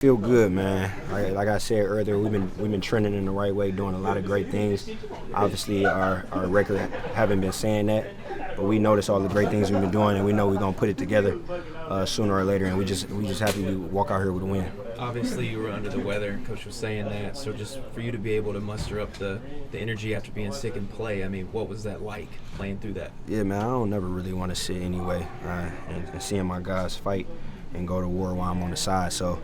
Feel good, man. Like I said earlier, we've been trending in the right way, doing a lot of great things. Obviously, our record haven't been saying that, but we notice all the great things we've been doing, and we know we're gonna put it together sooner or later. And we just happy to walk out here with a win. Obviously, you were under the weather. Coach was saying that. So just for you to be able to muster up the energy after being sick and play, I mean, what was that like playing through that? Yeah, man. I don't never really want to sit anyway, and seeing my guys fight and go to war while I'm on the side. So,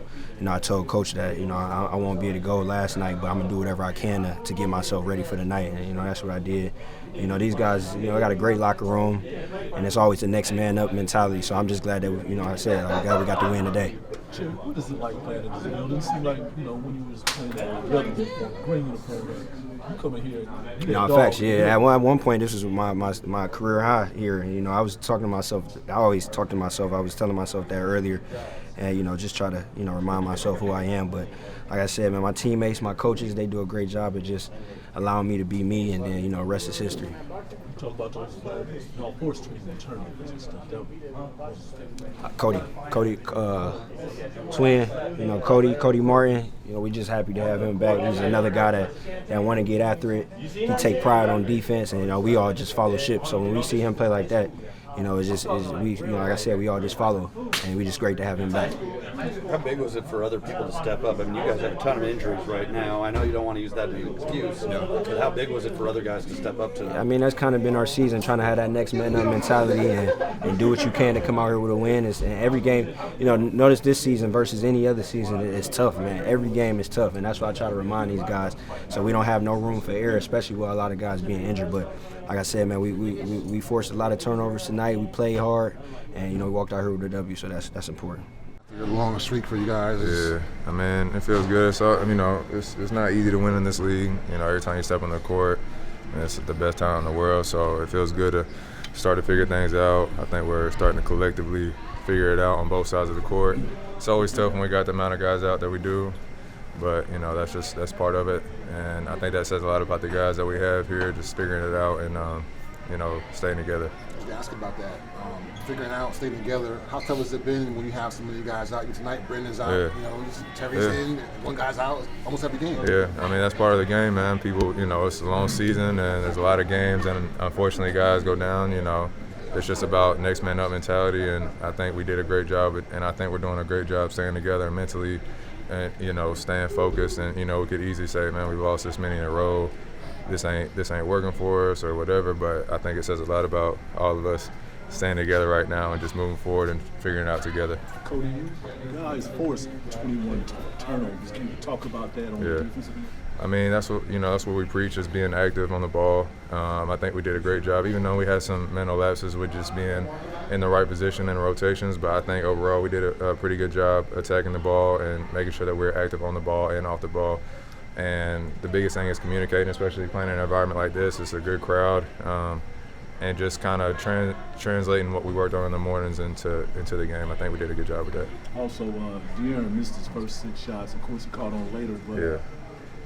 I told Coach that, I won't be able to go last night, but I'm going to do whatever I can to get myself ready for the night. And, that's what I did. These guys, I got a great locker room, and it's always the next man up mentality. So I'm just glad that, I'm glad we got the win today. Jim, what is it like playing in this building? It seemed like, when you was playing at the other green uniform, you come in here. Facts, yeah. At one point, this was my career high here. And, I was talking to myself. I always talk to myself. I was telling myself that earlier. And, just try to, remind myself who I am. But like I said, man, my teammates, my coaches, they do a great job of just allowing me to be me. And then, rest is history. You talk about those horse trees and tournaments and stuff. Cody, twin, Cody Martin. We just happy to have him back. He's another guy that want to get after it. He take pride on defense, and we all just follow ship. So when we see him play like that, like I said, we all just follow, and we just great to have him back. How big was it for other people to step up? I mean, you guys have a ton of injuries right now. I know you don't want to use that as an excuse, but how big was it for other guys to step up to that? I mean, that's kind of been our season, trying to have that next man up mentality and do what you can to come out here with a win. And every game, notice this season versus any other season, it's tough, man. Every game is tough, and that's why I try to remind these guys. So we don't have no room for error, especially with a lot of guys being injured. But like I said, man, we forced a lot of turnovers tonight. We played hard, and we walked out here with a W. So that's important. A long streak for you guys. Yeah, I mean, it feels good. So it's not easy to win in this league. Every time you step on the court, it's the best time in the world. So it feels good to start to figure things out. I think we're starting to collectively figure it out on both sides of the court. It's always tough when we got the amount of guys out that we do, but that's part of it. And I think that says a lot about the guys that we have here, just figuring it out and staying together. I ask about that. Figuring out, staying together. How tough has it been when you have so many guys out? Tonight, Brendan's out. Yeah. Terry's in. One guy's out. Almost every game. Yeah, I mean that's part of the game, man. People, it's a long season and there's a lot of games, and unfortunately, guys go down. It's just about next man up mentality, and I think we did a great job, and I think we're doing a great job staying together mentally, and staying focused. And we could easily say, man, we've lost this many in a row. This ain't working for us or whatever, but I think it says a lot about all of us staying together right now and just moving forward and figuring it out together. Cody, you guys forced 21 turnovers. Can you talk about that on the defensive end? I mean, that's what we preach, is being active on the ball. I think we did a great job, even though we had some mental lapses with just being in the right position in rotations. But I think overall we did a pretty good job attacking the ball and making sure that we're active on the ball and off the ball. And the biggest thing is communicating, especially playing in an environment like this. It's a good crowd, and just kind of translating what we worked on in the mornings into the game. I think we did a good job with that. Also, De'Aaron missed his first 6 shots. Of course, he caught on later, but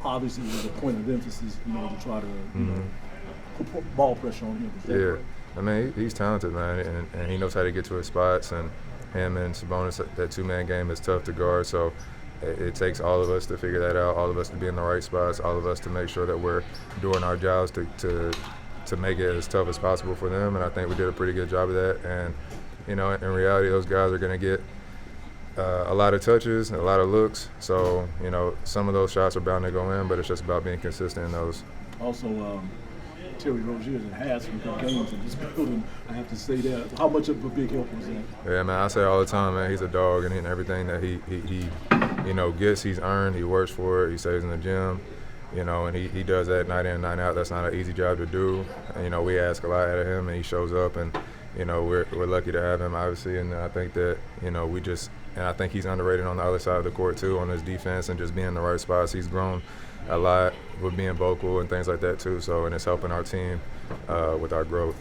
obviously it was a point of emphasis, to try to put ball pressure on him. Yeah, I mean, he's talented, man, and he knows how to get to his spots. And him and Sabonis, that two-man game is tough to guard. So it takes all of us to figure that out, all of us to be in the right spots, all of us to make sure that we're doing our jobs to make it as tough as possible for them. And I think we did a pretty good job of that. And, in reality, those guys are going to get a lot of touches, a lot of looks. So, some of those shots are bound to go in, but it's just about being consistent in those. Also, Terry Rozier has some good games in this building. I have to say that. How much of a big help was that? Yeah, man, I say all the time, man, he's a dog, and everything that he gets, he's earned. He works for it. He stays in the gym, and he does that night in and night out. That's not an easy job to do. And, we ask a lot out of him, and he shows up, and we're lucky to have him, obviously. And I think that and I think he's underrated on the other side of the court too, on his defense and just being in the right spots. He's grown a lot with being vocal and things like that too. So, and it's helping our team with our growth.